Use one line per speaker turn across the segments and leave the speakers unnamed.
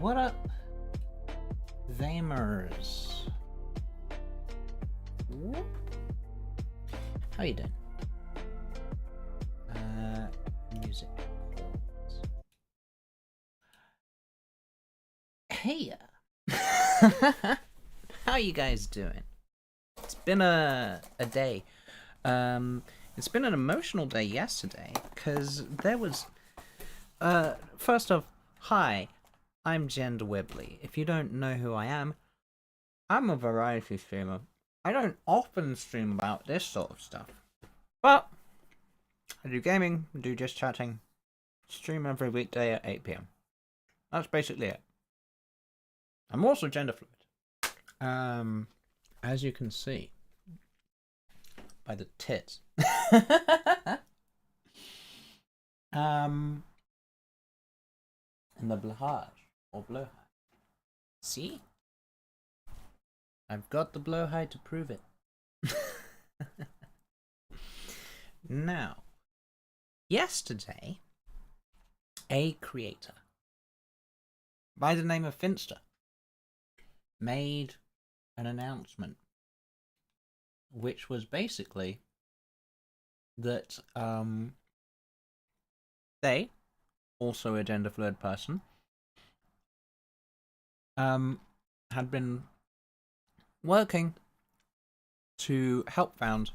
What up, Vamers? Whoop. How you doing? Music. Hey. How you guys doing? It's been a day. It's been an emotional day yesterday because there was. First off, hi. I'm Gender Wibbly. If you don't know who I am, I'm a variety streamer. I don't often stream about this sort of stuff, but I do gaming, do just chatting, stream every weekday at 8 PM. That's basically it. I'm also gender fluid. As you can see by the tits. And the blowhard or blowhide. See? I've got the blowhide to prove it. Now, yesterday, a creator by the name of Finster made an announcement, which was basically that they, also a gender fluid person, had been working to help found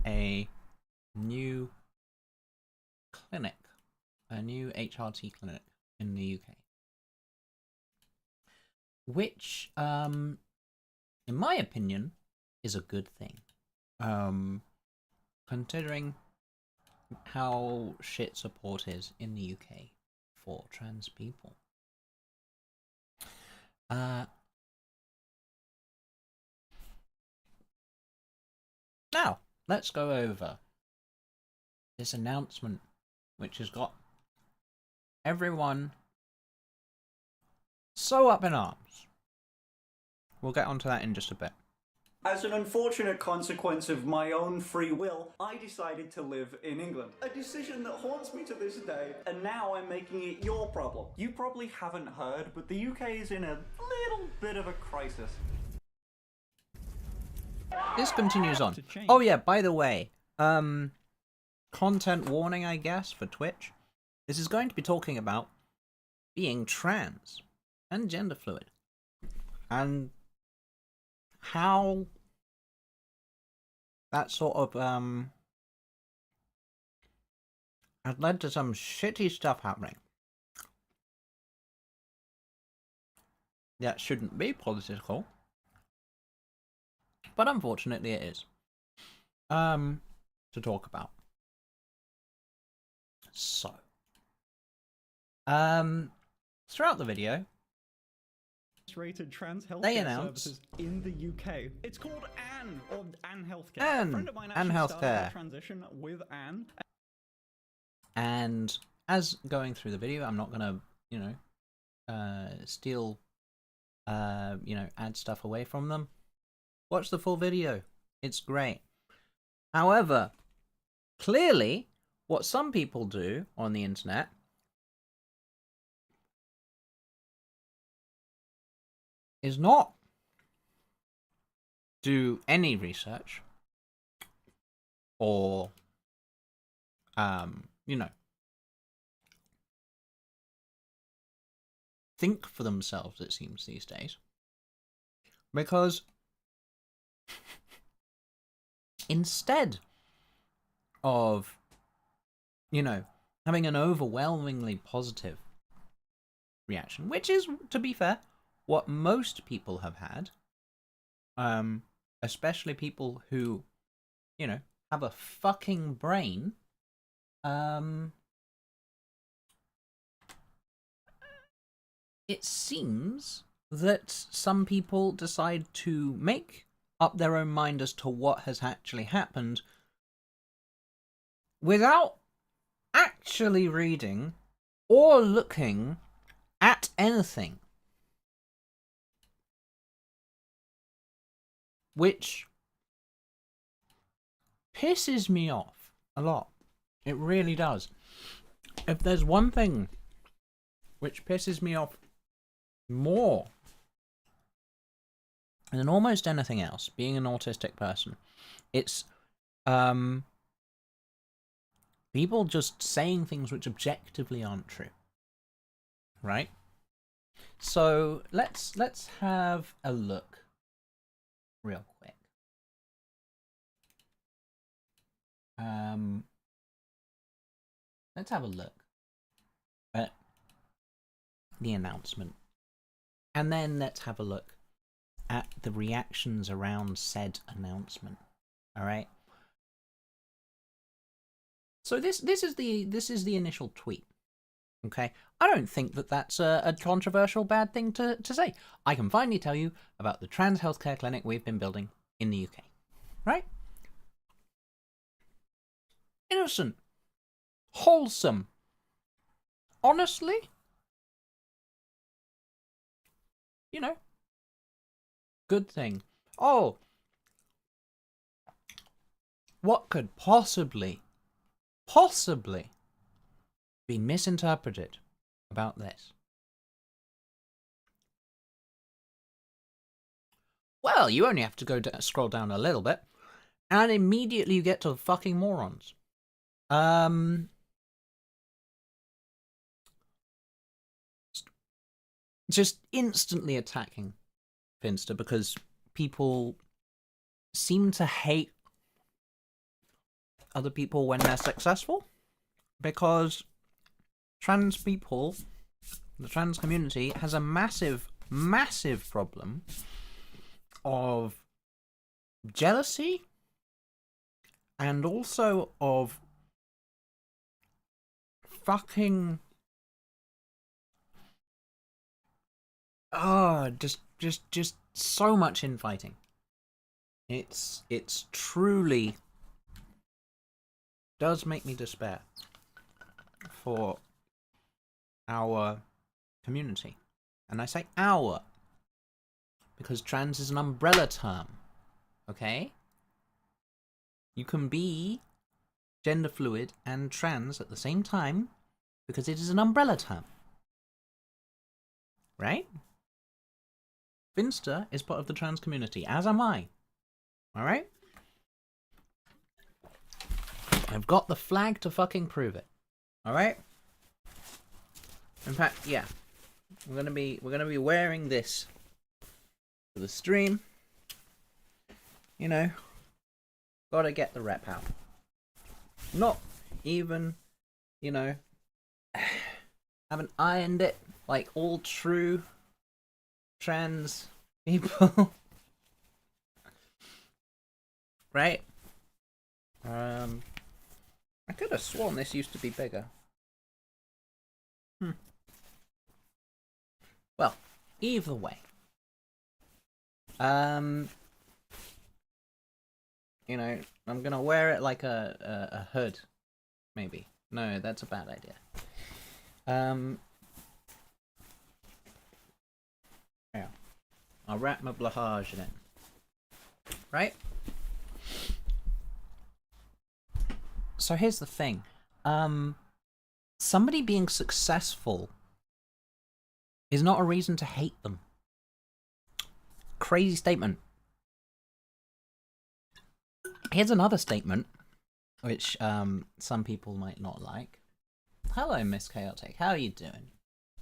a new clinic, a new HRT clinic in the UK, which, in my opinion, is a good thing, considering how shit support is in the UK for trans people. Now, let's go over this announcement, which has got everyone so up in arms. We'll get onto that in just a bit.
As an unfortunate consequence of my own free will, I decided to live in England. A decision that haunts me to this day, and now I'm making it your problem. You probably haven't heard, but the UK is in a little bit of a crisis.
This continues on. Oh yeah, by the way, content warning, I guess, for Twitch. This is going to be talking about being trans and gender fluid, and how that sort of had led to some shitty stuff happening. That shouldn't be political, but unfortunately it is. To talk about. So, throughout the video,
Rated trans
they
healthcare
announced
services in the UK. It's called Anne, or Anne Healthcare.
Anne,
A friend of mine
Anne
actually started
Healthcare.
a transition with Anne.
And as going through the video, I'm not gonna, steal, add stuff away from them. Watch the full video. It's great. However, clearly, what some people do on the internet is not do any research or, think for themselves, it seems, these days. Because instead of, having an overwhelmingly positive reaction, which is, to be fair, what most people have had, especially people who, have a fucking brain, it seems that some people decide to make up their own mind as to what has actually happened without actually reading or looking at anything. Which pisses me off a lot. It really does. If there's one thing which pisses me off more than almost anything else, being an autistic person, it's people just saying things which objectively aren't true. Right? So let's have a look real quick. Let's have a look at the announcement. And then let's have a look at the reactions around said announcement. All right. So this is the initial tweet. Okay, I don't think that that's a controversial bad thing to say. I can finally tell you about the trans healthcare clinic we've been building in the UK. Right? Innocent. Wholesome. Honestly, you know, good thing. Oh, what could possibly be misinterpreted about this? Well, you only have to go scroll down a little bit, and immediately you get to the fucking morons. Just instantly attacking Finster because people seem to hate other people when they're successful, because trans people, the trans community, has a massive problem of jealousy and also of fucking just so much infighting. It's truly does make me despair for our community. And I say our because trans is an umbrella term. Okay? You can be gender fluid and trans at the same time because it is an umbrella term. Right? Finster is part of the trans community, as am I. Alright? I've got the flag to fucking prove it. Alright? In fact, yeah. We're gonna be wearing this for the stream. You know. Gotta get the rep out. Not even, you know, haven't ironed it like all true trans people. Right? I could have sworn this used to be bigger. Well, either way. You know, I'm gonna wear it like a hood, maybe. No, that's a bad idea. Yeah, I'll wrap my blahage in it. Right? So here's the thing. Somebody being successful is not a reason to hate them. Crazy statement. Here's another statement, which some people might not like. Hello, Miss Chaotic. How are you doing?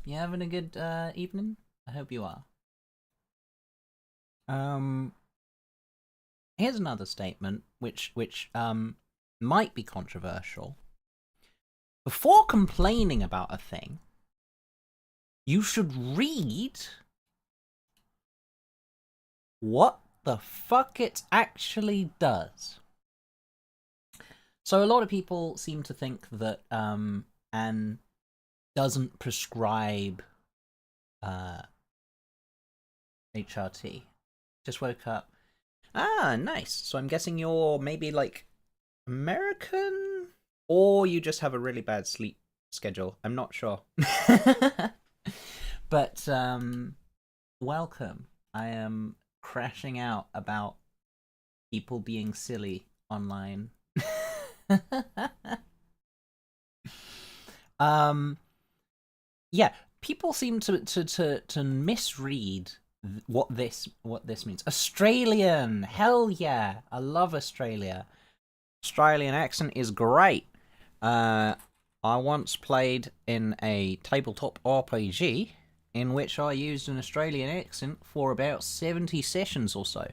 You having a good evening? I hope you are. Here's another statement, which might be controversial. Before complaining about a thing, you should read what the fuck it actually does. So a lot of people seem to think that Anne doesn't prescribe HRT. Just woke up. Ah, nice. So I'm guessing you're maybe like American, or you just have a really bad sleep schedule. I'm not sure. But welcome. I am crashing out about people being silly online. Yeah, people seem to misread what this means. Australian, hell yeah, I love Australia. Australian accent is great. I once played in a tabletop RPG in which I used an Australian accent for about 70 sessions or so,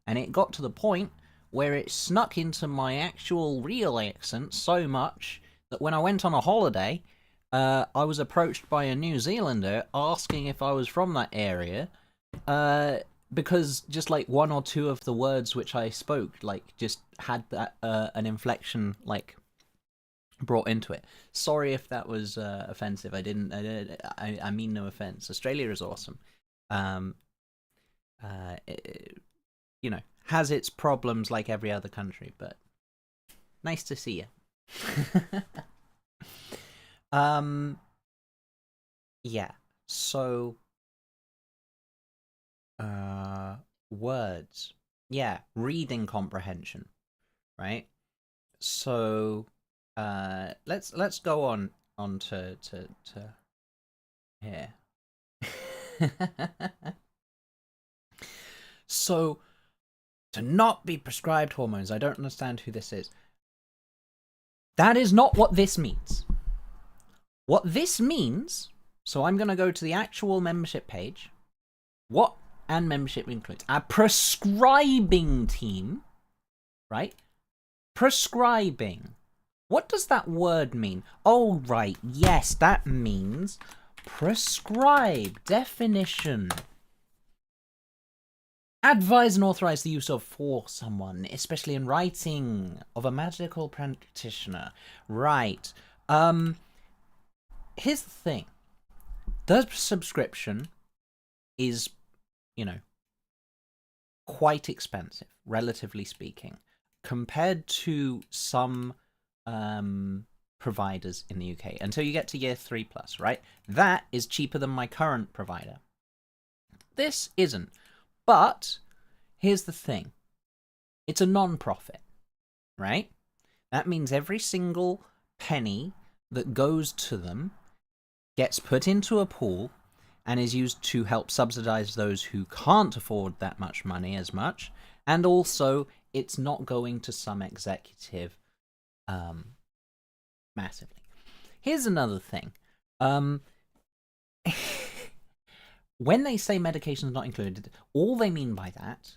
and it got to the point where it snuck into my actual real accent so much that when I went on a holiday, I was approached by a New Zealander asking if I was from that area, because just like one or two of the words which I spoke, like, just had that an inflection, like, brought into it. Sorry if that was offensive. I mean no offense. Australia is awesome. You know, has its problems like every other country, but nice to see you. Yeah. So, words. Yeah, reading comprehension, right? So, let's go on to here. So, to not be prescribed hormones, I don't understand who this is. That is not what this means. What this means, so I'm going to go to the actual membership page. What and membership includes a prescribing team, right? Prescribing. What does that word mean? Oh, right. Yes, that means prescribe. Definition. Advise and authorize the use of for someone, especially in writing, of a medical practitioner. Right. Here's the thing. The subscription is, you know, quite expensive, relatively speaking, compared to some providers in the UK, until you get to year 3+, right? That is cheaper than my current provider. This isn't. But here's the thing. It's a non-profit, right? That means every single penny that goes to them gets put into a pool and is used to help subsidize those who can't afford that much money as much. And also, it's not going to some executive massively. Here's another thing. When they say medications not included, all they mean by that,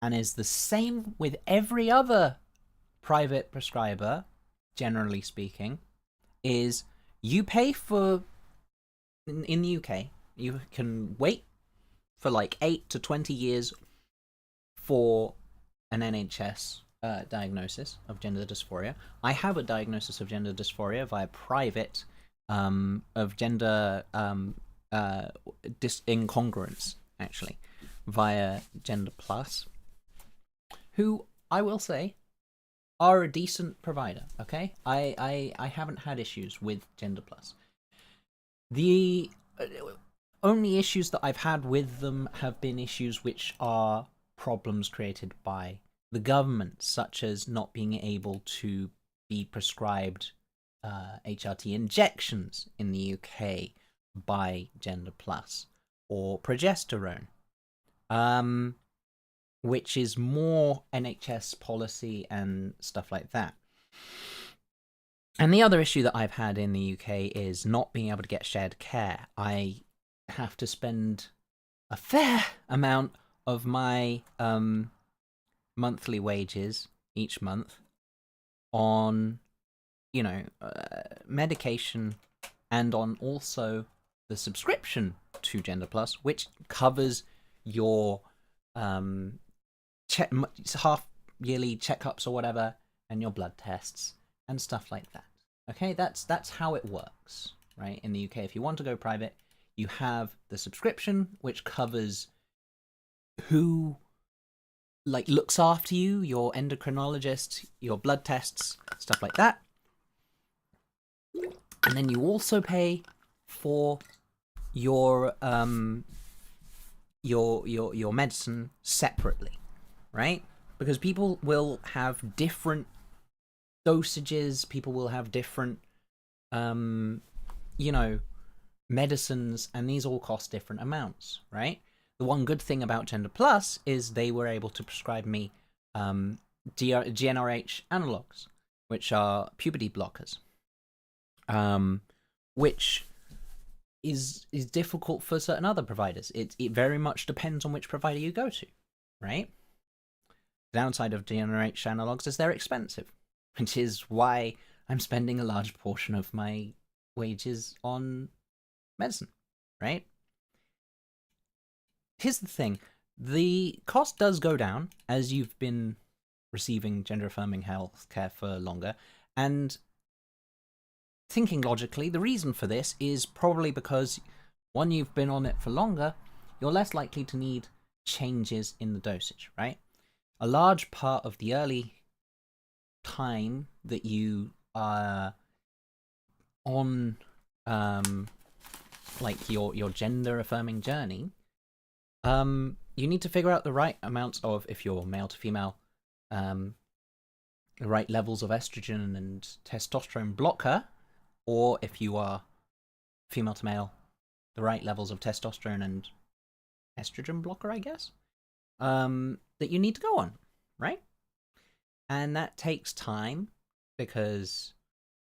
and is the same with every other private prescriber, generally speaking, is you pay for, in the UK, you can wait for like 8 to 20 years for an NHS diagnosis of gender dysphoria. I have a diagnosis of gender dysphoria via private of gender incongruence, actually, via Gender Plus, who I will say are a decent provider. Okay, I haven't had issues with Gender Plus. The only issues that I've had with them have been issues which are problems created by the government, such as not being able to be prescribed HRT injections in the UK by Gender Plus, or progesterone, which is more NHS policy and stuff like that. And the other issue that I've had in the UK is not being able to get shared care. I have to spend a fair amount of my monthly wages each month on, you know, medication, and on also the subscription to Gender Plus, which covers your half yearly checkups or whatever, and your blood tests and stuff like that. Okay, that's how it works, right? In the UK, if you want to go private, you have the subscription, which covers who like looks after you, your endocrinologist, your blood tests, stuff like that. And then you also pay for your medicine separately, right? Because people will have different dosages, people will have different you know, medicines, and these all cost different amounts, right? The one good thing about Gender Plus is they were able to prescribe me GnRH analogs, which are puberty blockers, which is difficult for certain other providers. It very much depends on which provider you go to, right? The downside of GnRH analogs is they're expensive, which is why I'm spending a large portion of my wages on medicine, right? Here's the thing. The cost does go down as you've been receiving gender-affirming health care for longer, and thinking logically, the reason for this is probably because, one, you've been on it for longer, you're less likely to need changes in the dosage, right? A large part of the early time that you are on like your gender affirming journey, you need to figure out the right amounts of, if you're male to female, the right levels of estrogen and testosterone blocker, or if you are female to male, the right levels of testosterone and estrogen blocker, I guess, that you need to go on, right? And that takes time because,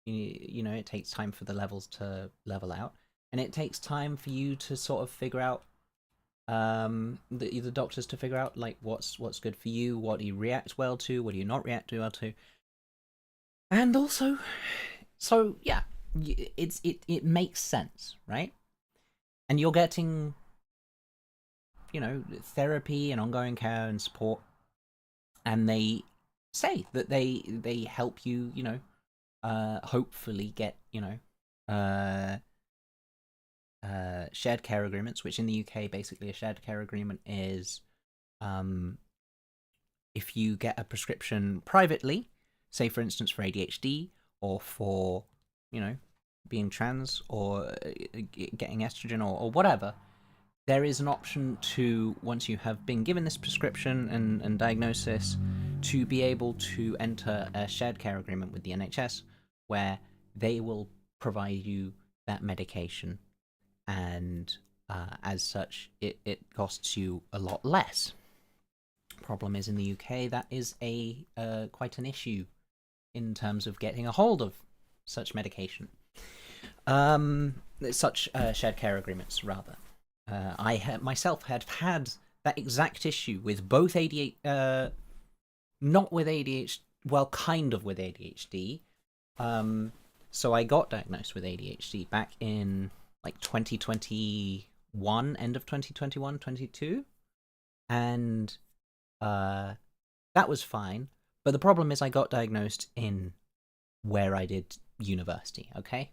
you know, it takes time for the levels to level out, and it takes time for you to sort of figure out, the doctors to figure out, like, what's good for you, what do you react well to, what do you not react well to. And also, so yeah, it makes sense, right? And you're getting, you know, therapy and ongoing care and support, and they say that they help you, you know, hopefully get, you know, shared care agreements, which in the UK, basically a shared care agreement is, if you get a prescription privately, say for instance for ADHD, or for, you know, being trans, or getting estrogen, or whatever, there is an option to, once you have been given this prescription and diagnosis, to be able to enter a shared care agreement with the NHS, where they will provide you that medication, and as such, it costs you a lot less. Problem is, in the UK, that is a quite an issue in terms of getting a hold of such medication. Such shared care agreements, rather. I myself had that exact issue with both ADHD, not with ADHD, well, kind of with ADHD. So I got diagnosed with ADHD back in like 2021, end of 2021, 22, and that was fine. But the problem is I got diagnosed in where I did university, okay?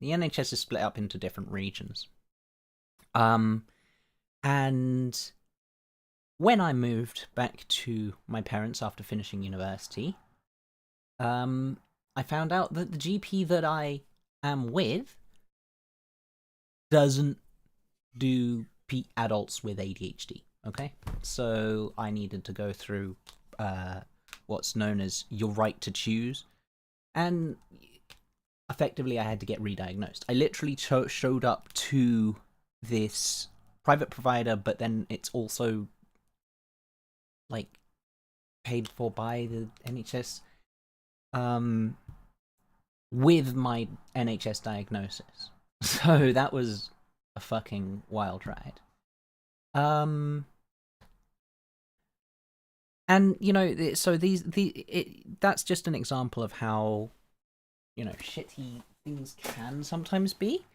The NHS is split up into different regions. And when I moved back to my parents after finishing university, I found out that the GP that I am with doesn't do adults with ADHD, okay? So I needed to go through what's known as your right to choose, and effectively I had to get re-diagnosed. I literally showed up to this private provider, but then it's also like paid for by the NHS, with my NHS diagnosis. So that was a fucking wild ride. And you know, so that's just an example of how, you know, shitty things can sometimes be.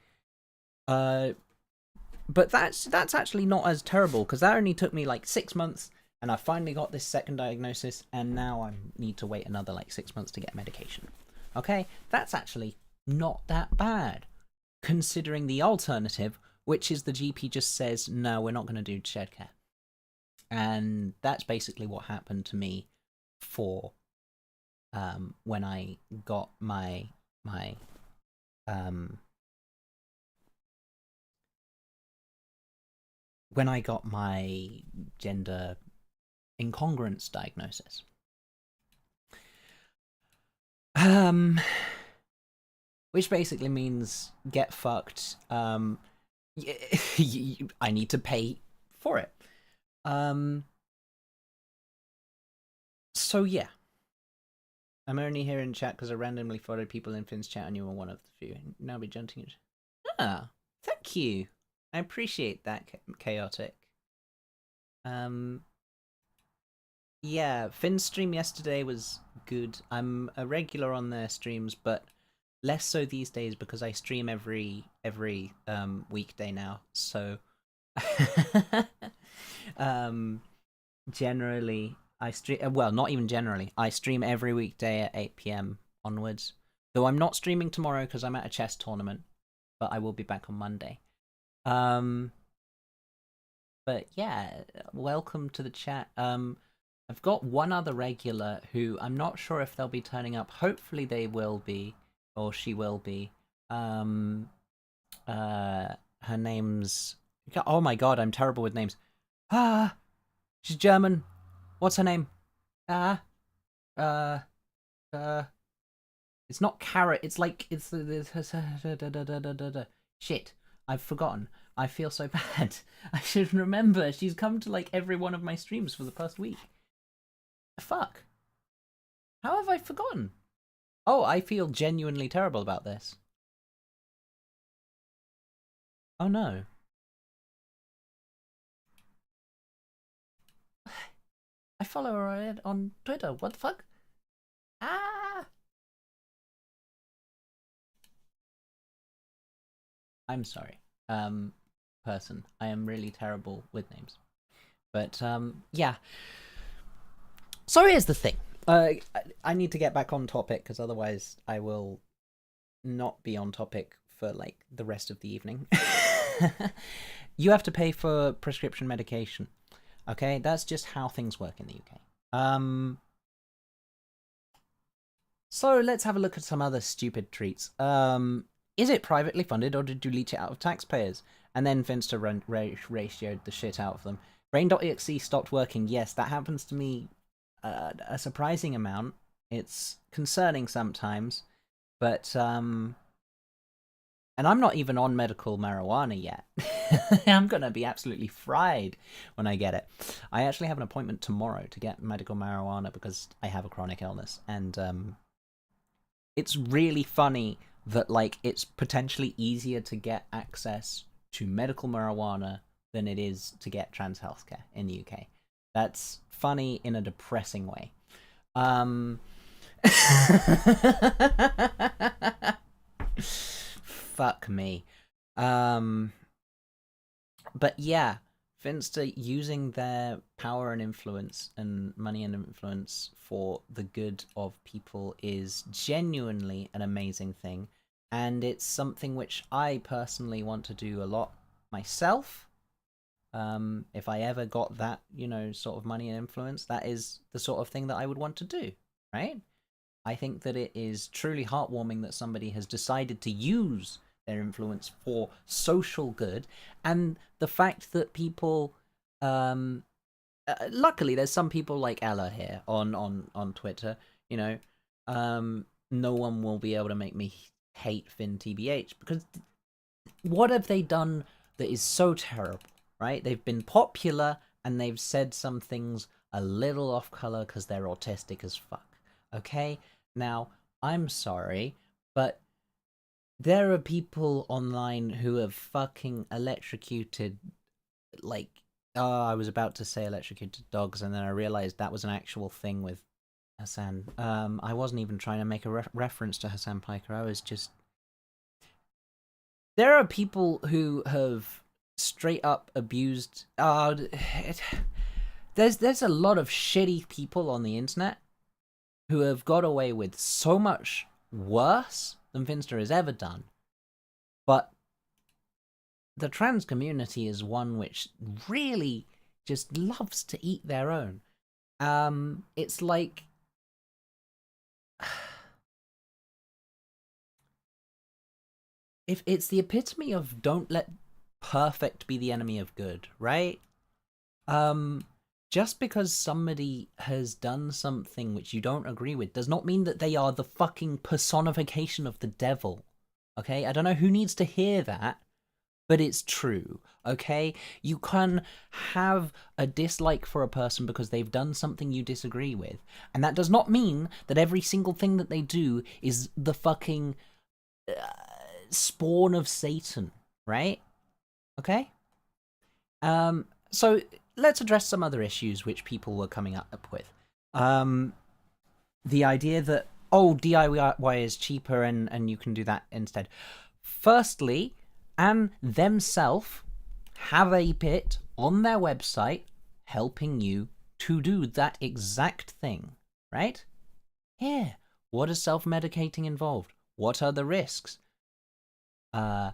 But that's actually not as terrible, because that only took me like 6 months, and I finally got this second diagnosis, and now I need to wait another like 6 months to get medication. Okay, that's actually not that bad, considering the alternative, which is the GP just says, no, we're not going to do shared care. And that's basically what happened to me for when I got my when I got my gender incongruence diagnosis. which basically means get fucked. I need to pay for it. So yeah, I'm only here in chat because I randomly followed people in Finn's chat and you were one of the few. Now be jumping it. Ah, thank you. I appreciate that, chaotic. Yeah, Finn's stream yesterday was good. I'm a regular on their streams, but less so these days because I stream every weekday now. So generally I stream, well, not even generally. I stream every weekday at 8 p.m. onwards. Though I'm not streaming tomorrow because I'm at a chess tournament, but I will be back on Monday. But yeah, welcome to the chat. I've got one other regular who I'm not sure if they'll be turning up. Hopefully they will be, or she will be. Her name's... Oh my god, I'm terrible with names. She's German. What's her name? It's not Carrot, it's like, it's shit, I've forgotten. I feel so bad. I should remember. She's come to like every one of my streams for the past week. Fuck. How have I forgotten? Oh, I feel genuinely terrible about this. Oh no. I follow her on Twitter. What the fuck? Ah! I'm sorry. Person. I am really terrible with names. But, yeah. So here's the thing. I need to get back on topic because otherwise I will not be on topic for like the rest of the evening. You have to pay for prescription medication. Okay, that's just how things work in the UK. So let's have a look at some other stupid treats. Is it privately funded or did you leech it out of taxpayers? And then Finster ratioed the shit out of them. Brain.exe stopped working. Yes, that happens to me a surprising amount. It's concerning sometimes, but and I'm not even on medical marijuana yet. I'm gonna be absolutely fried when I get it. I actually have an appointment tomorrow to get medical marijuana because I have a chronic illness, and it's really funny that like it's potentially easier to get access to medical marijuana than it is to get trans healthcare in the UK. That's funny in a depressing way. Fuck me. But yeah, Finster using their power and influence and money and influence for the good of people is genuinely an amazing thing. And it's something which I personally want to do a lot myself. If I ever got that, sort of money and influence, that is the sort of thing that I would want to do, right? I think that it is truly heartwarming that somebody has decided to use their influence for social good, and the fact that people, luckily there's some people like Ella here on Twitter, no one will be able to make me hate Finn TBH, because what have they done that is so terrible, right? They've been popular and they've said some things a little off color because they're autistic as fuck, okay? Now, I'm sorry, but there are people online who have fucking electrocuted, like, I was about to say electrocuted dogs, and then I realized that was an actual thing with Hassan. I wasn't even trying to make a reference to Hassan Piker. I was just... There are people who have straight up abused... There's a lot of shitty people on the internet who have got away with so much worse than Finster has ever done. But the trans community is one which really just loves to eat their own. It's like... if it's the epitome of don't let perfect be the enemy of good, right? Just because somebody has done something which you don't agree with does not mean that they are the fucking personification of the devil, Okay? I don't know who needs to hear that, but it's true, okay? You can have a dislike for a person because they've done something you disagree with, and that does not mean that every single thing that they do is the fucking spawn of Satan, right? Okay? So let's address some other issues which people were coming up with. The idea that, oh, DIY is cheaper and you can do that instead. Firstly, and themselves have a bit on their website helping you to do that exact thing, right? Here, what is self-medicating involved? What are the risks? Why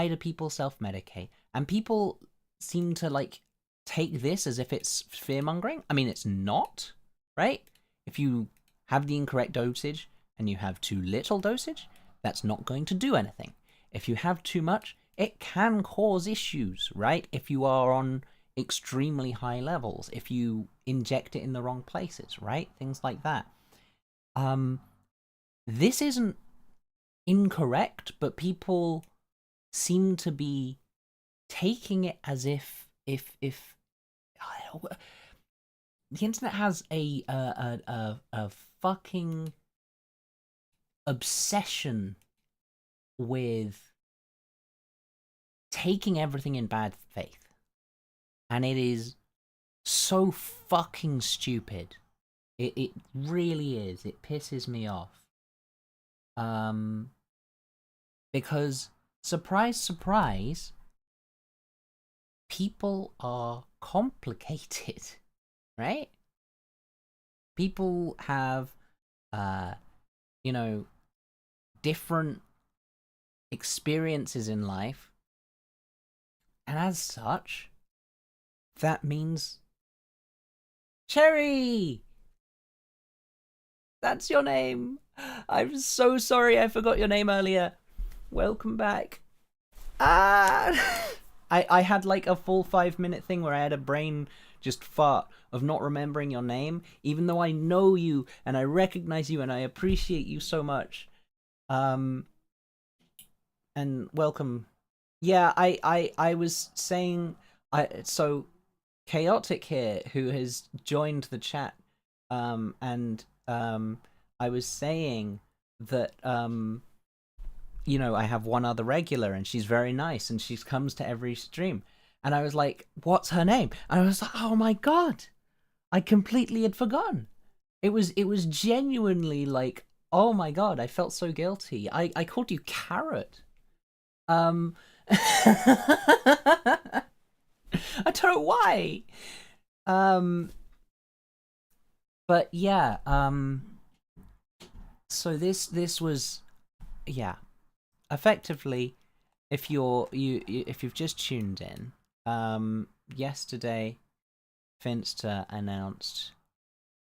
do people self-medicate? And people seem to like take this as if it's fear-mongering. I mean, it's not, right? If you have the incorrect dosage and you have too little dosage, that's not going to do anything. If you have too much, it can cause issues, right? If you are on extremely high levels, if you inject it in the wrong places, right? Things like that. This isn't incorrect, but people seem to be taking it as if the internet has a fucking obsession with taking everything in bad faith, and it is so fucking stupid. It really is. It pisses me off. Because surprise, surprise, people are complicated, right? People have, different experiences in life, and as such, that means Cherry! That's your name! I'm so sorry I forgot your name earlier. Welcome back. I had like a full 5-minute thing where I had a brain just fart of not remembering your name, even though I know you and I recognize you and I appreciate you so much. And welcome. Yeah, I was saying, so Chaotic here, who has joined the chat, and I was saying that I have one other regular and she's very nice and she comes to every stream, and I was like, what's her name? And I was like, oh my god, I completely had forgotten. It was genuinely like, oh my god, I felt so guilty. I called you Carrot. I don't know why. But yeah, so this was, yeah, effectively, if you've just tuned in, yesterday Finster announced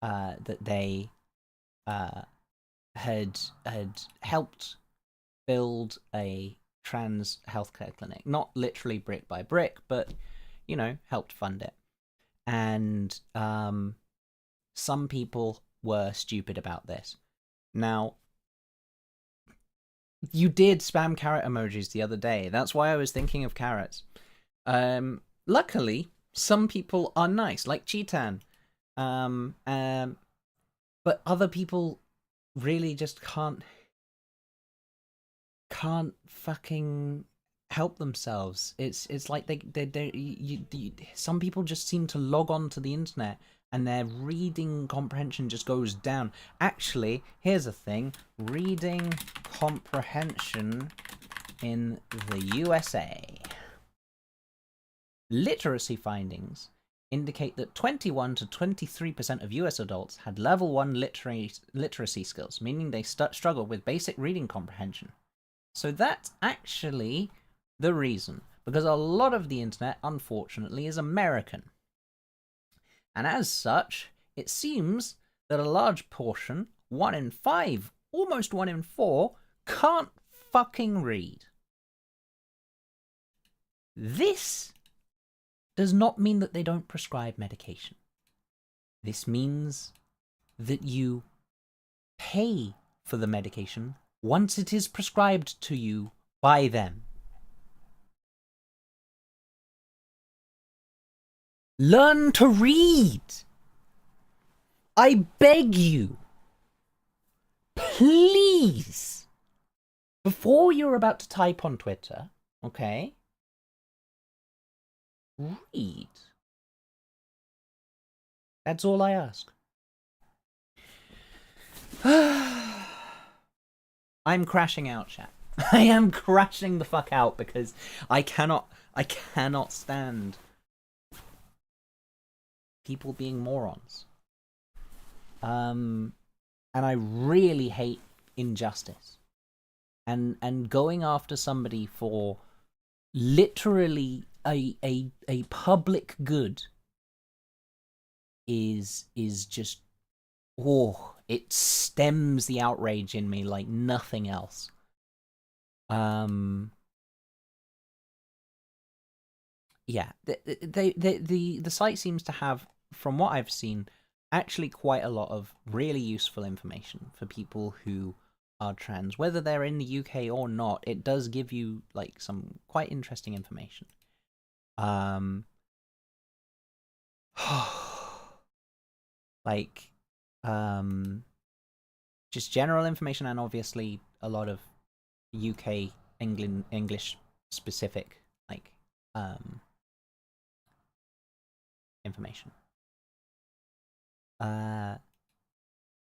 that they had helped build a trans healthcare clinic, not literally brick by brick, but helped fund it. And some people were stupid about this. Now, you did spam carrot emojis the other day. That's why I was thinking of carrots. Luckily, some people are nice, like Cheetan. But other people really just can't fucking help themselves. It's like some people just seem to log on to the internet and their reading comprehension just goes down. Actually, here's a thing. Reading comprehension in the USA. Literacy findings indicate that 21 to 23% of US adults had level 1 literacy skills, meaning they struggle with basic reading comprehension. So that's actually the reason, because a lot of the internet, unfortunately, is American. And as such, it seems that a large portion, 1 in 5, almost 1 in 4, can't fucking read. This does not mean that they don't prescribe medication. This means that you pay for the medication once it is prescribed to you by them. Learn to read. I beg you. Please. Before you're about to type on Twitter, okay? Read. That's all I ask. I'm crashing out, chat. I am crashing the fuck out because I cannot stand people being morons. And I really hate injustice. And going after somebody for literally a public good is just, oh, it stems the outrage in me like nothing else. Yeah, the site seems to have, from what I've seen, actually quite a lot of really useful information for people who are trans, whether they're in the UK or not. It does give you like some quite interesting information. Like, just general information, and obviously a lot of UK English specific like information.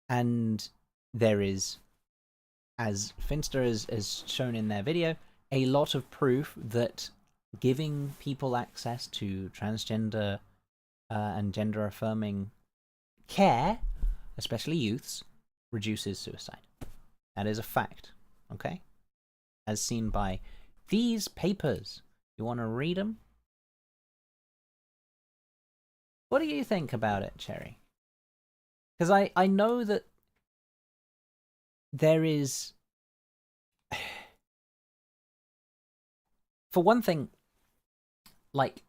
And there is, as Finster has shown in their video, a lot of proof that giving people access to transgender and gender affirming care, especially youths, reduces suicide. That is a fact, okay? As seen by these papers. You want to read them? What do you think about it, Cherry? Because I know that there is... For one thing, like,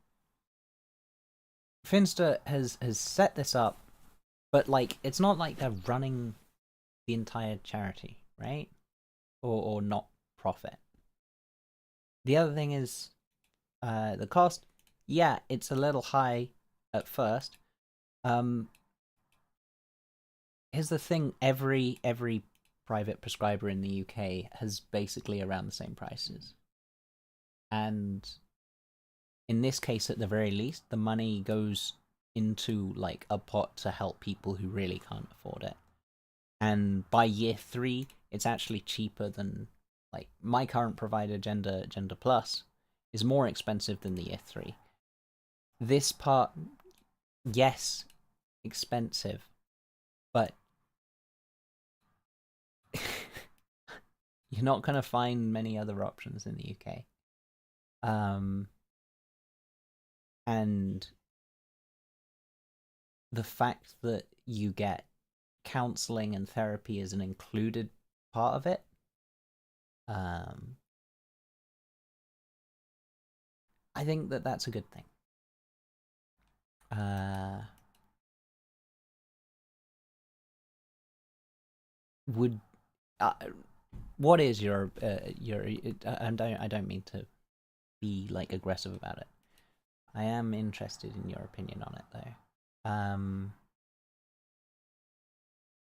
Finster has set this up, but, like, it's not like they're running the entire charity, right? Or not profit. The other thing is the cost. Yeah, it's a little high at first. Here's the thing: every private prescriber in the UK has basically around the same prices, and in this case, at the very least, the money goes into like a pot to help people who really can't afford it. And by year 3, it's actually cheaper than, like, my current provider, Gender Plus, is more expensive than the year 3. This part, yes, expensive, but you're not going to find many other options in the UK. And the fact that you get counseling and therapy as an included part of it, I think that that's a good thing. What is your and I don't mean to be like aggressive about it. I am interested in your opinion on it though.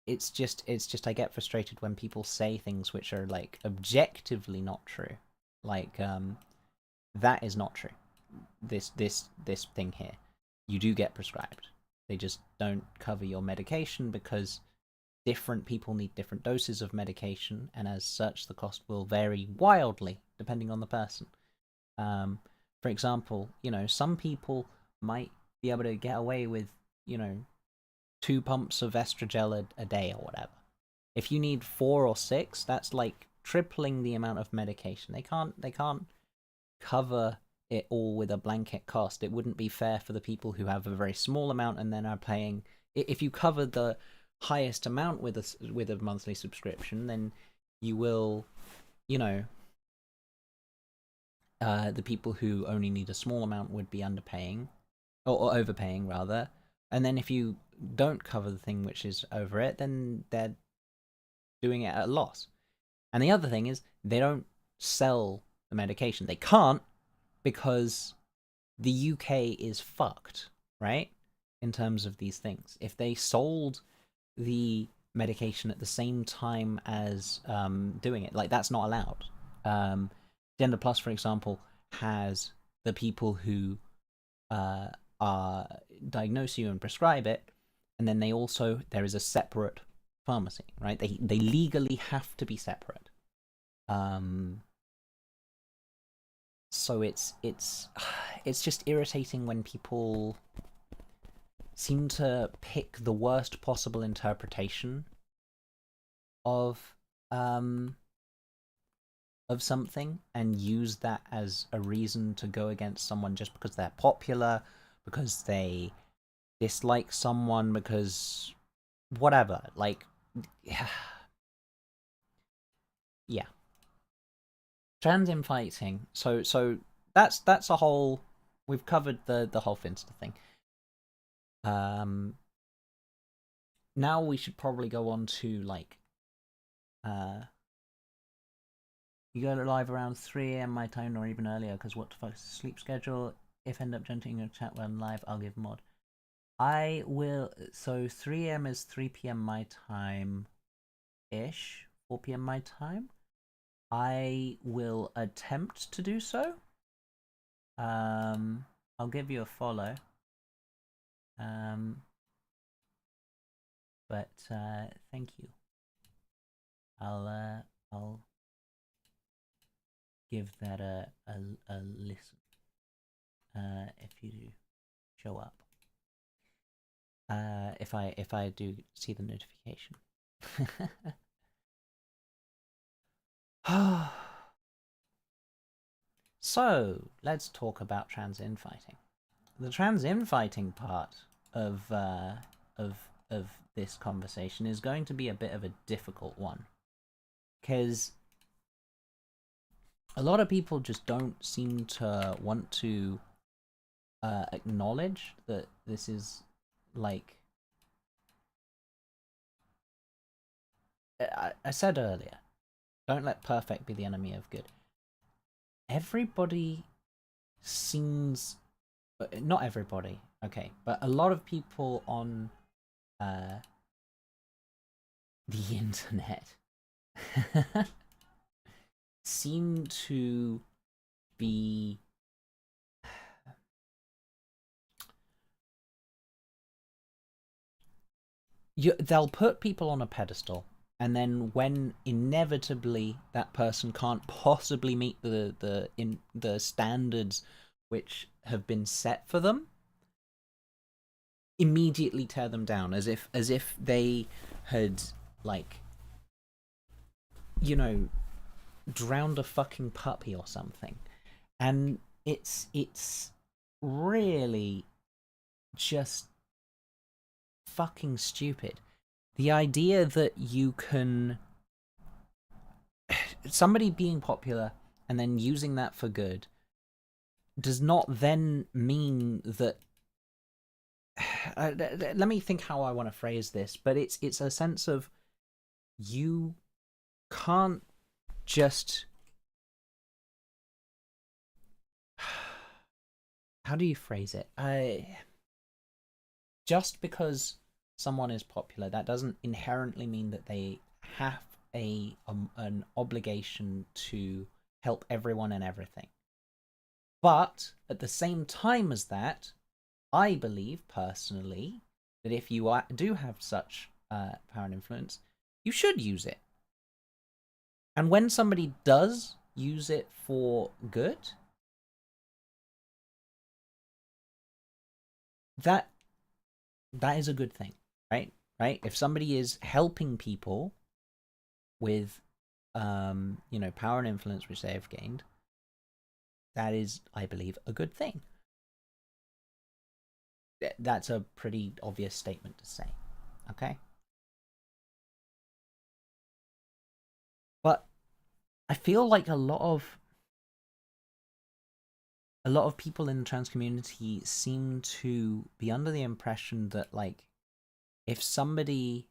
It's just I get frustrated when people say things which are like objectively not true. Like that is not true. This thing here, you do get prescribed. They just don't cover your medication because different people need different doses of medication, and as such, the cost will vary wildly depending on the person. For example, you know, some people might be able to get away with, you know, 2 pumps of estrogel a day or whatever. If you need 4 or 6, that's like tripling the amount of medication. They can't cover it all with a blanket cost. It wouldn't be fair for the people who have a very small amount and then are paying. If you cover the highest amount with a monthly subscription, then you will, you know, the people who only need a small amount would be underpaying or overpaying rather. And then if you don't cover the thing which is over it, then they're doing it at a loss. And the other thing is they don't sell the medication. They can't because the UK is fucked, right? In terms of these things. If they sold the medication at the same time as doing it, like, that's not allowed. Gender Plus, for example, has the people who diagnose you and prescribe it, and then there is a separate pharmacy, right? They legally have to be separate. So it's just irritating when people seem to pick the worst possible interpretation of something and use that as a reason to go against someone just because they're popular, because they dislike someone, because whatever. Like, yeah. Trans infighting. So that's a whole. We've covered the whole Finster thing. Now we should probably go on to, like, you go live around 3 a.m. my time or even earlier, because what the fuck is the sleep schedule? If end up jumping in a chat when I'm live, I'll give mod. I will. So 3 a.m. is 3 p.m. my time ish. 4 p.m. my time. I will attempt to do so. I'll give you a follow. But thank you. I'll give that a listen. If you show up. If I do see the notification. So let's talk about trans infighting. The trans infighting part of this conversation is going to be a bit of a difficult one, because a lot of people just don't seem to want to acknowledge that this is, like, I said earlier, don't let perfect be the enemy of good. Everybody seems, not everybody, okay, but a lot of people on the internet seem to be they'll put people on a pedestal, and then when inevitably that person can't possibly meet the standards which have been set for them, immediately tear them down, as if they had, like, drowned a fucking puppy or something. And it's really just fucking stupid. The idea that you can somebody being popular and then using that for good does not then mean that let me think how I want to phrase this, but it's a sense of, you can't just, how do you phrase it? Just because someone is popular, that doesn't inherently mean that they have an obligation to help everyone and everything. But at the same time as that, I believe personally that if you do have such power and influence, you should use it. And when somebody does use it for good, that is a good thing, right? If somebody is helping people with power and influence which they have gained, that is, I believe, a good thing. That's a pretty obvious statement to say, okay? But I feel like a lot of people in the trans community seem to be under the impression that, like, if somebody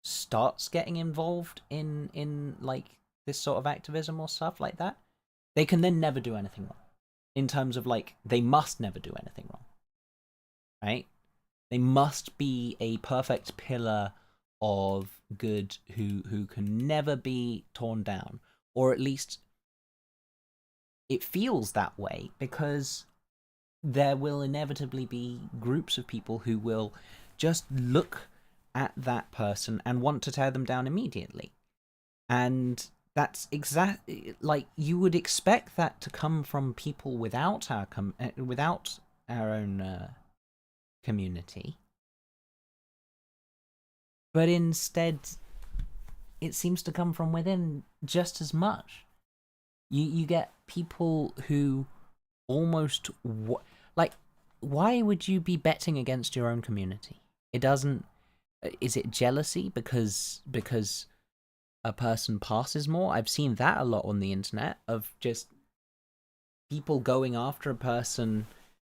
starts getting involved in like this sort of activism or stuff like that, they can then never do anything wrong. In terms of like, they must never do anything wrong, right? They must be a perfect pillar of good who can never be torn down, or at least it feels that way, because there will inevitably be groups of people who will just look at that person and want to tear them down immediately. And that's exactly like, you would expect that to come from people without without our own community, but instead it seems to come from within just as much. You get people who almost like, why would you be betting against your own community? It doesn't. Is it jealousy because a person passes more? I've seen that a lot on the internet, of just people going after a person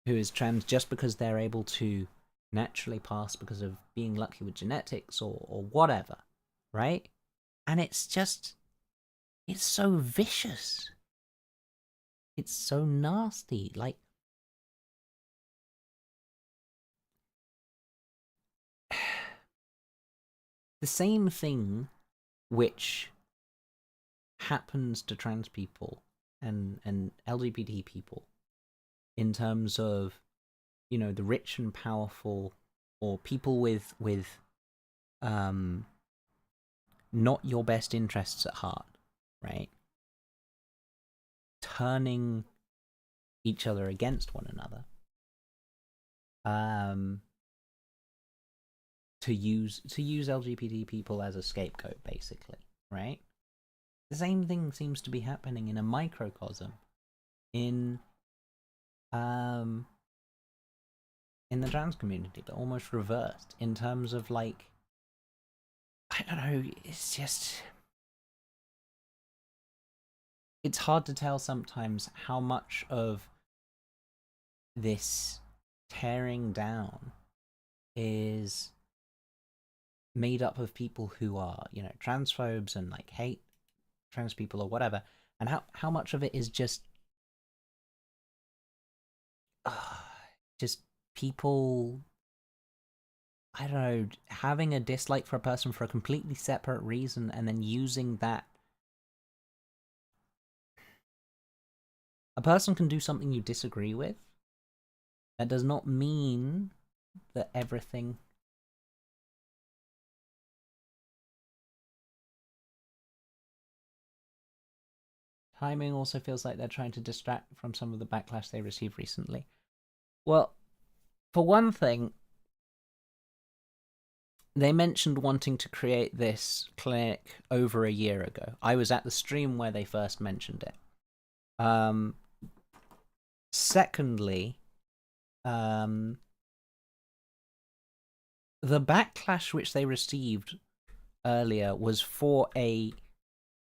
who is trans just because they're able to naturally pass because of being lucky with genetics or whatever, right? And it's just, it's so vicious. It's so nasty. Like, the same thing which happens to trans people and LGBT people, in terms of, you know, the rich and powerful, or people with not your best interests at heart, right? Turning each other against one another, to use LGBT people as a scapegoat, basically, right? The same thing seems to be happening in a microcosm in the trans community, but almost reversed, in terms of like, I don't know, it's just, it's hard to tell sometimes how much of this tearing down is made up of people who are, you know, transphobes and like hate trans people or whatever, and how much of it is just people, I don't know, having a dislike for a person for a completely separate reason, and then using that. A person can do something you disagree with. That does not mean that everything. Timing also feels like they're trying to distract from some of the backlash they received recently. Well, for one thing, they mentioned wanting to create this clinic over a year ago. I was at the stream where they first mentioned it. Secondly, the backlash which they received earlier was for a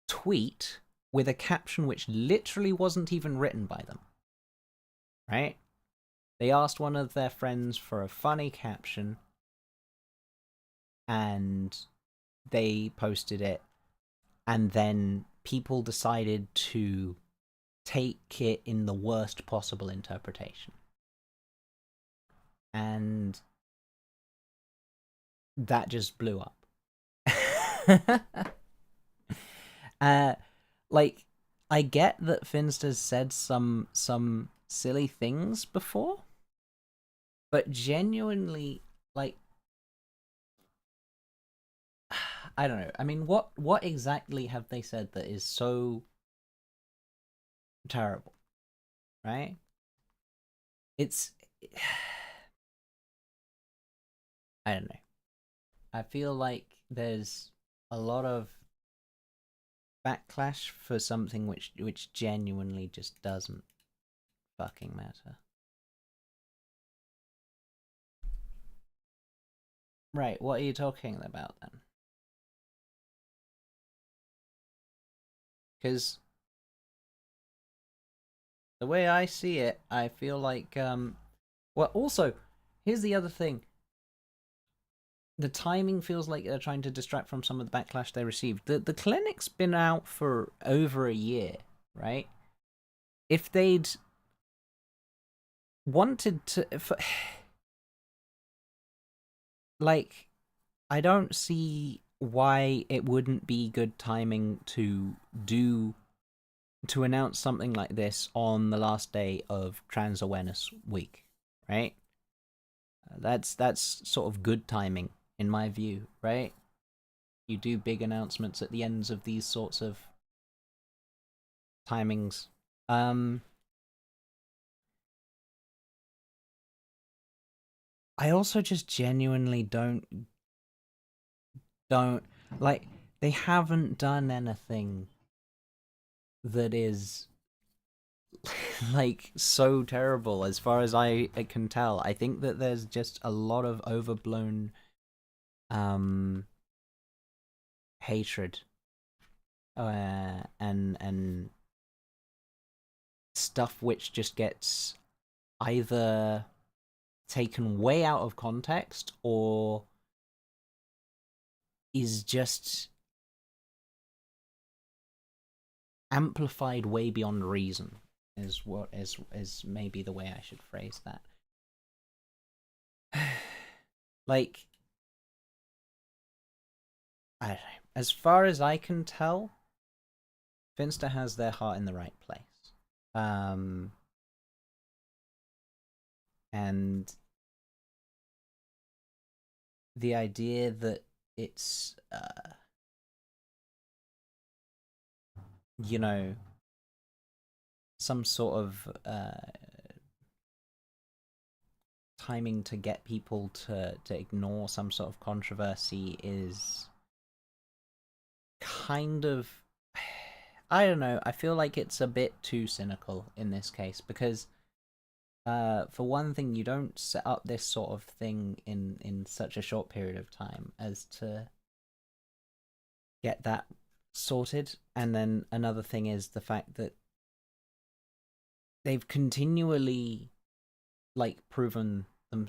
tweet with a caption which literally wasn't even written by them. Right? They asked one of their friends for a funny caption, and they posted it, and then people decided to take it in the worst possible interpretation. And that just blew up. Like, I get that Finster's said some silly things before, but genuinely, like, I don't know. I mean, what exactly have they said that is so terrible, right? It's I don't know. I feel like there's a lot of backlash for something which genuinely just doesn't fucking matter. Right, what are you talking about then? Because the way I see it, I feel like well, also, here's the other thing. the timing feels like they're trying to distract from some of the backlash they received. The clinic's been out for over a year, right? If they'd wanted to, like, I don't see why it wouldn't be good timing to announce something like this on the last day of Trans Awareness Week, right? That's sort of good timing in my view, right? You do big announcements at the ends of these sorts of timings. I also just genuinely don't like, they haven't done anything that is like so terrible as far as I can tell. I think that there's just a lot of overblown hatred and stuff which just gets either taken way out of context or is just amplified way beyond reason, is what is maybe the way I should phrase that. Like, I don't know. As far as I can tell, Finster has their heart in the right place. And the idea that it's you know, some sort of timing to get people to ignore some sort of controversy is kind of, I don't know, I feel like it's a bit too cynical in this case, because for one thing, you don't set up this sort of thing in such a short period of time as to get that sorted. And then another thing is the fact that they've continually, like, proven them.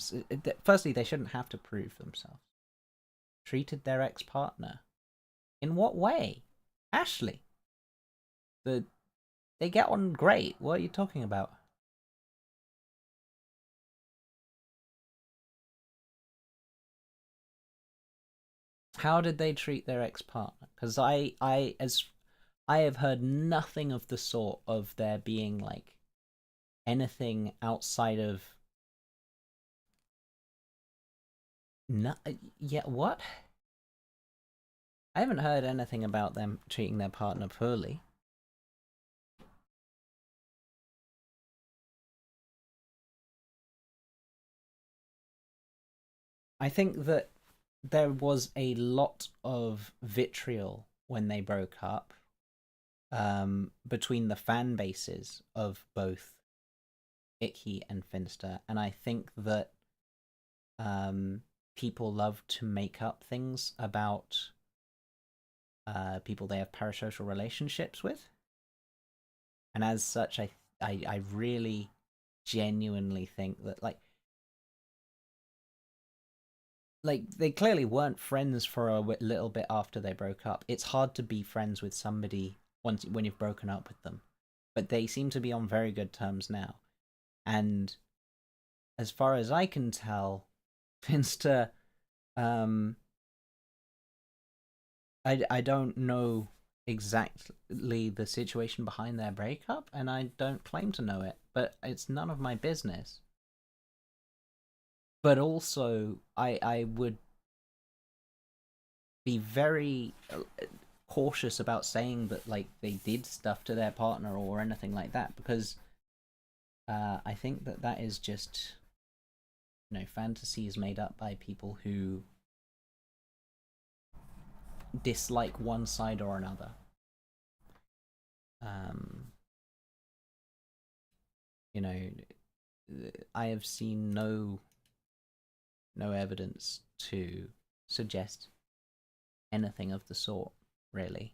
Firstly, they shouldn't have to prove themselves. Treated their ex-partner. In what way? Ashley. They get on great. What are you talking about? How did they treat their ex-partner? Because I have heard nothing of the sort of there being, like, anything outside of. No, yeah, what? I haven't heard anything about them treating their partner poorly. I think that there was a lot of vitriol when they broke up, between the fan bases of both Icky and Finster, and I think that people love to make up things about people they have parasocial relationships with, and as such, I really genuinely think that, like they clearly weren't friends for a little bit after they broke up. It's hard to be friends with somebody when you've broken up with them, but they seem to be on very good terms now. And as far as I can tell, Finster, I don't know exactly the situation behind their breakup, and I don't claim to know it, but it's none of my business. But also, I would be very cautious about saying that, like, they did stuff to their partner or anything like that, because I think that is just, fantasies made up by people who dislike one side or another. Um, you know, I have seen no evidence to suggest anything of the sort, really.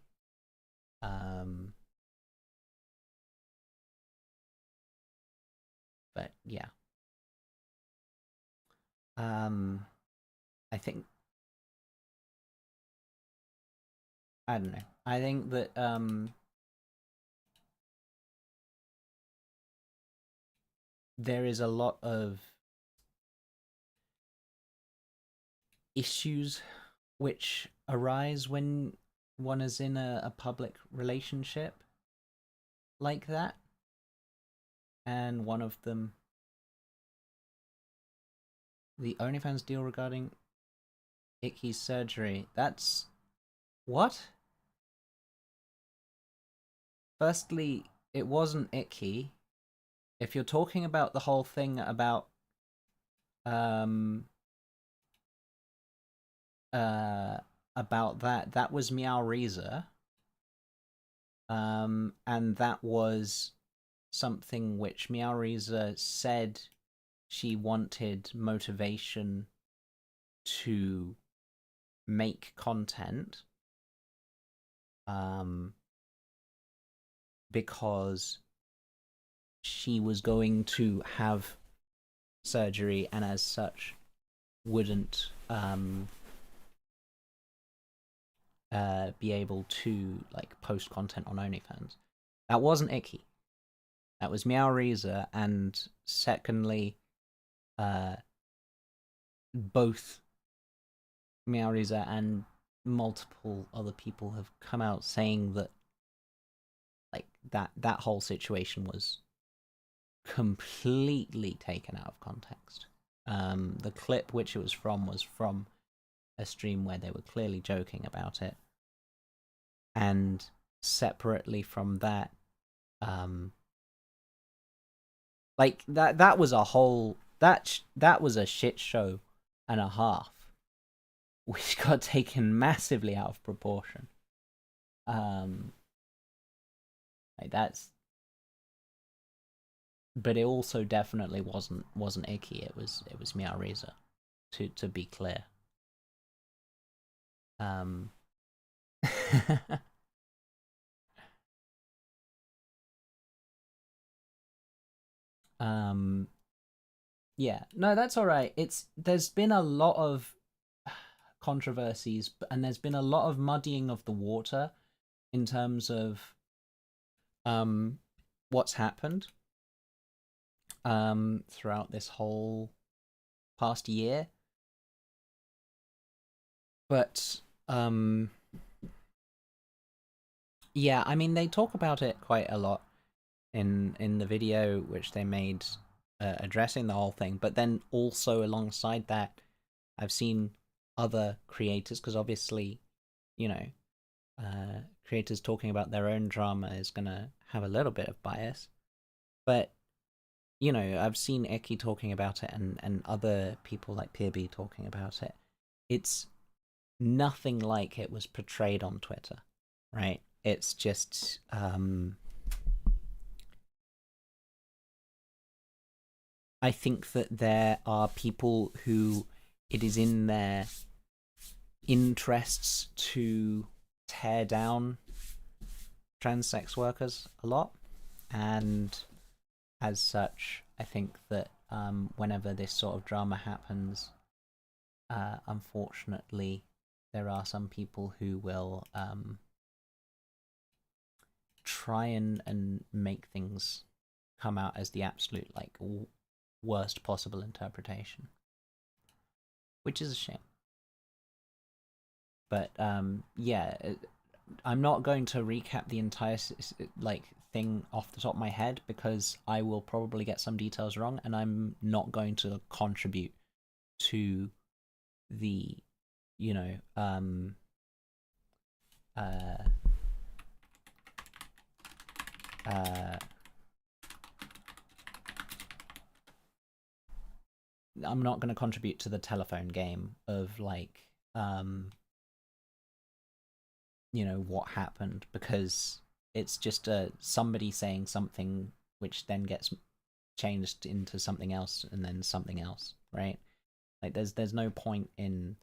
But yeah. I think I don't know. I think that there is a lot of issues which arise when one is in a public relationship like that. And one of them, the OnlyFans deal regarding Icky's surgery. That's what? Firstly, it wasn't Icky. If you're talking about the whole thing about um that was Meow Reza. And that was something which Meow Reza said she wanted motivation to make content because she was going to have surgery and as such wouldn't be able to like post content on OnlyFans. That wasn't Icky. That was Meow Reza, and secondly, both Meow Reza and multiple other people have come out saying that like that whole situation was completely taken out of context. The clip which it was from a stream where they were clearly joking about it, and separately from that, like that was a whole that was a shit show and a half, which got taken massively out of proportion. Like that's, but it also definitely wasn't Icky. It was Meow Reza, to be clear. Yeah, no, that's all right. There's been a lot of controversies, and there's been a lot of muddying of the water in terms of what's happened throughout this whole past year. But yeah, I mean they talk about it quite a lot in the video which they made addressing the whole thing, but then also alongside that I've seen other creators, because obviously, you know, creators talking about their own drama is gonna have a little bit of bias, but you know, I've seen Icky talking about it and other people like Peerby talking about it. It's nothing like it was portrayed on Twitter, right? It's just I think that there are people who it is in their interests to tear down trans sex workers a lot, and as such, I think that whenever this sort of drama happens, unfortunately, there are some people who will try and make things come out as the absolute like worst possible interpretation, which is a shame. But yeah, I'm not going to recap the entire like thing off the top of my head because I will probably get some details wrong, and I'm not going to contribute to the, you know, I'm not going to contribute to the telephone game of like, you know, what happened, because it's just somebody saying something which then gets changed into something else and then something else, right? Like there's no point in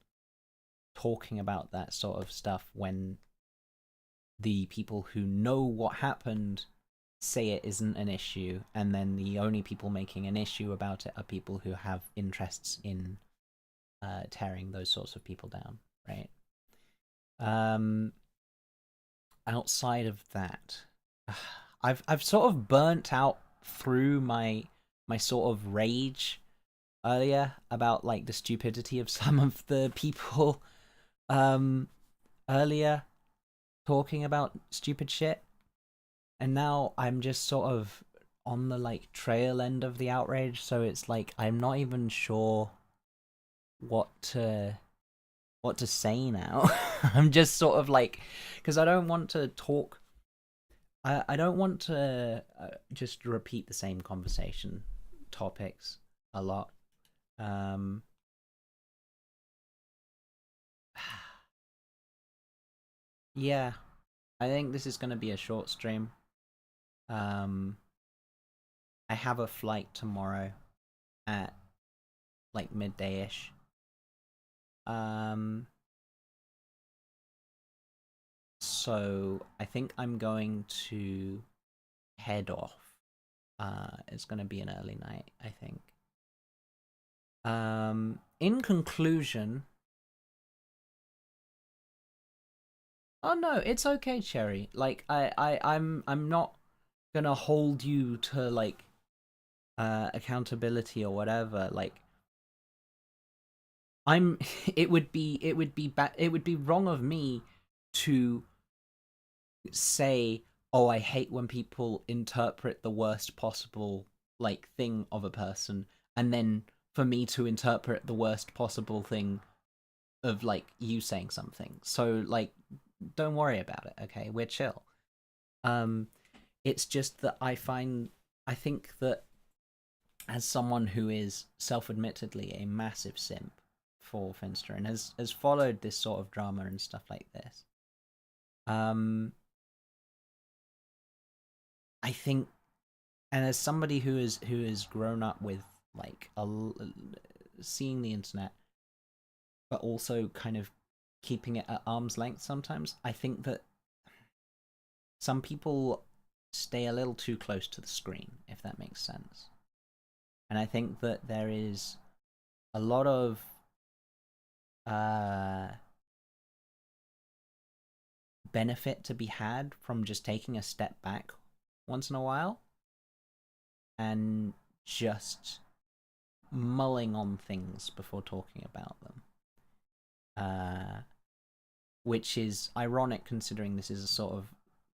talking about that sort of stuff when the people who know what happened say it isn't an issue, and then the only people making an issue about it are people who have interests in tearing those sorts of people down, right? outside of that, I've sort of burnt out through my sort of rage earlier about like the stupidity of some of the people um earlier talking about stupid shit, and now I'm just sort of on the like trail end of the outrage, so it's like I'm not even sure what to say now. I'm just sort of like, because I don't want to talk. I don't want to just repeat the same conversation topics a lot. Um, yeah, I think this is going to be a short stream. Um, I have a flight tomorrow at like midday ish. Um, so I think I'm going to head off. It's going to be an early night, I think. In conclusion, oh no, it's okay, Cherry. Like I'm not gonna hold you to like accountability or whatever. Like I'm it would be wrong of me to say, "Oh, I hate when people interpret the worst possible like thing of a person," and then for me to interpret the worst possible thing of like you saying something. So like don't worry about it, okay? We're chill. Um it's just that I think that as someone who is self-admittedly a massive simp for Finster and has followed this sort of drama and stuff like this, um I think, and as somebody who has grown up with like seeing the internet but also kind of keeping it at arm's length sometimes, I think that some people stay a little too close to the screen, if that makes sense. And I think that there is a lot of uh, benefit to be had from just taking a step back once in a while and just mulling on things before talking about them. Which is ironic considering this is a sort of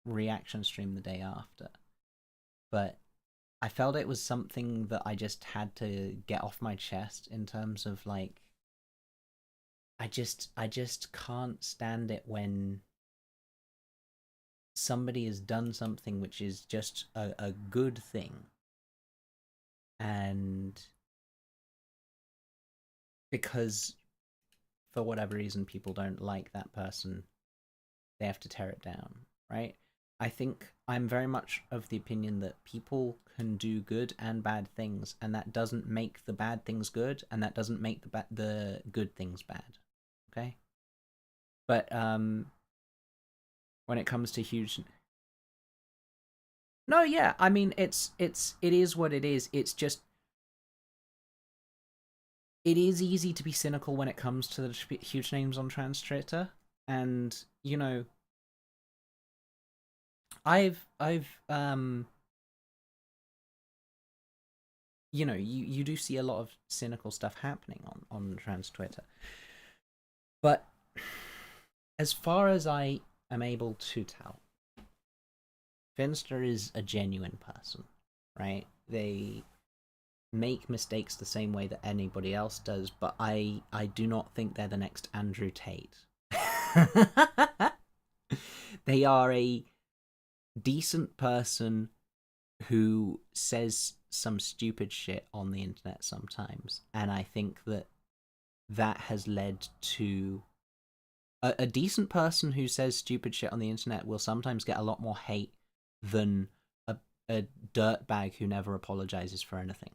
reaction stream the day after. But I felt it was something that I just had to get off my chest in terms of like I just can't stand it when somebody has done something which is just a good thing, and because for whatever reason people don't like that person, they have to tear it down, right? I think I'm very much of the opinion that people can do good and bad things, and that doesn't make the bad things good, and that doesn't make the good things bad. Okay, but when it comes to huge, no, yeah, I mean it is what it is. It's just it is easy to be cynical when it comes to the huge names on trans Twitter, and you know, I've you know, you do see a lot of cynical stuff happening on trans Twitter. But as far as I am able to tell, Finster is a genuine person, right? They make mistakes the same way that anybody else does, but I do not think they're the next Andrew Tate. They are a decent person who says some stupid shit on the internet sometimes, and I think that that has led to a decent person who says stupid shit on the internet will sometimes get a lot more hate than a dirtbag who never apologizes for anything.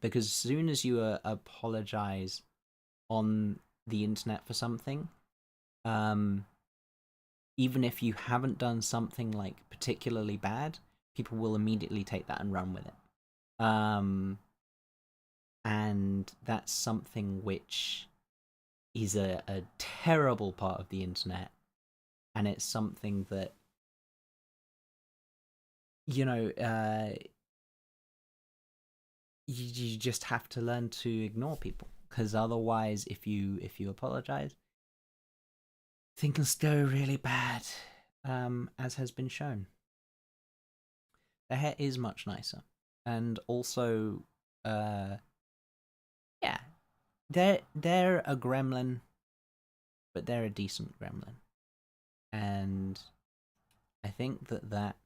Because as soon as you apologize on the internet for something, even if you haven't done something like particularly bad, people will immediately take that and run with it. And that's something which is a terrible part of the internet, and it's something that, you know, you just have to learn to ignore people, because otherwise, if you apologize, things go really bad, as has been shown. The hair is much nicer, and also, yeah, they're a gremlin, but they're a decent gremlin, and I think that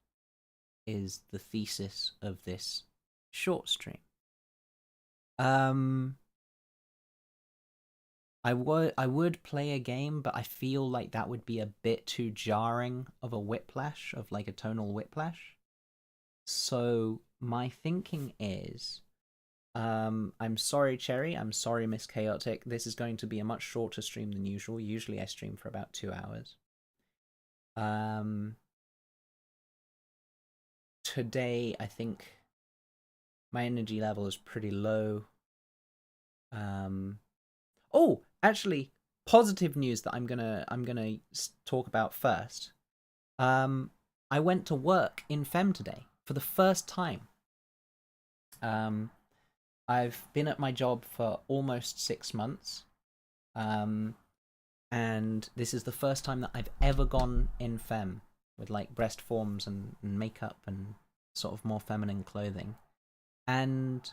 is the thesis of this short stream. I would play a game, but I feel like that would be a bit too jarring of a whiplash, of like a tonal whiplash. So my thinking is, I'm sorry, Cherry. I'm sorry, Miss Chaotic. This is going to be a much shorter stream than usual. Usually I stream for about 2 hours. Today I think my energy level is pretty low. Oh, actually, positive news that I'm gonna talk about first. I went to work in Fem today for the first time. I've been at my job for almost 6 months. And this is the first time that I've ever gone in Fem with like breast forms and makeup and sort of more feminine clothing. And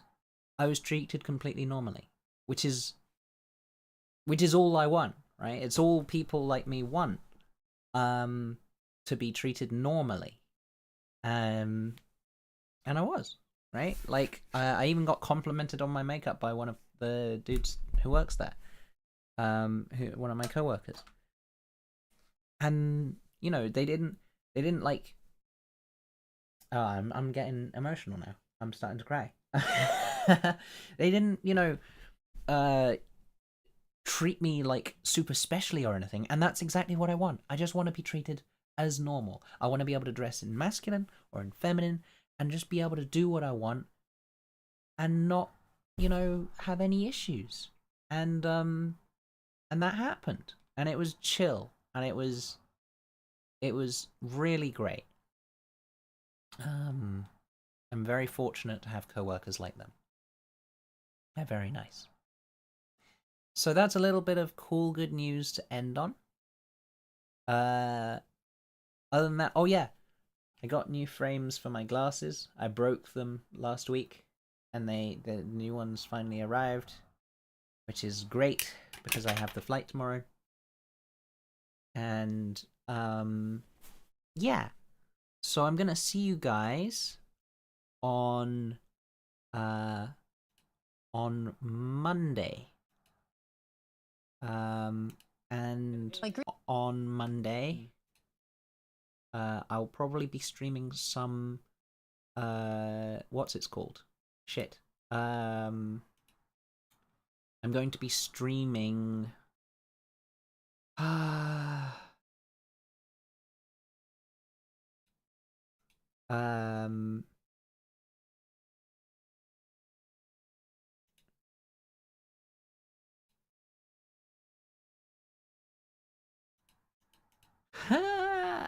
I was treated completely normally, which is all I want, right? It's all people like me want, to be treated normally, and I was, right? Like, I even got complimented on my makeup by one of the dudes who works there, one of my coworkers, and you know, they didn't like. Oh, I'm getting emotional now. I'm starting to cry. They didn't, treat me like super specially or anything, and that's exactly what I want. I just want to be treated as normal. I want to be able to dress in masculine or in feminine and just be able to do what I want and not, have any issues. And that happened, and it was chill, and it was really great. I'm very fortunate to have coworkers like them. They're very nice. So that's a little bit of cool, good news to end on. Other than that, oh yeah, I got new frames for my glasses. I broke them last week, and the new ones finally arrived, which is great because I have the flight tomorrow. And yeah, so I'm gonna see you guys on Monday. And on Monday, I'll probably be streaming some, what's it's called? Shit. I'm going to be streaming,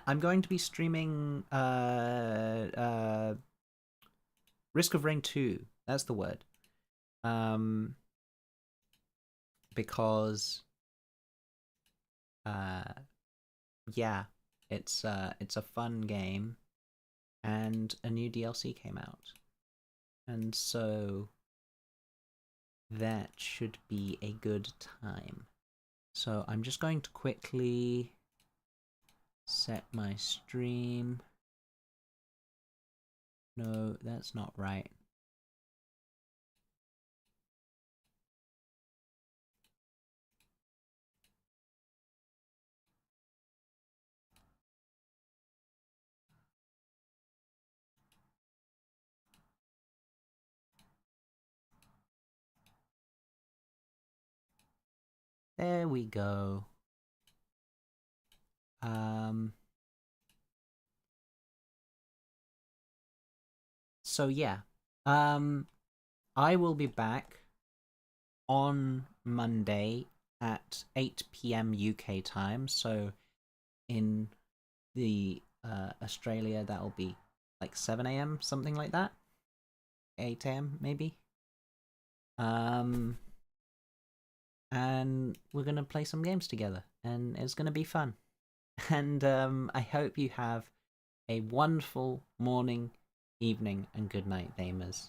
I'm going to be streaming Risk of Rain 2. That's the word. Because yeah, it's a fun game, and a new DLC came out. And so that should be a good time. So I'm just going to quickly set my stream. No, that's not right. There we go. So yeah, I will be back on Monday at 8 p.m. UK time, so in the Australia, that'll be like 7 a.m., something like that. 8 a.m. maybe. And we're gonna play some games together, and it's gonna be fun. And I hope you have a wonderful morning, evening, and good night, gamers.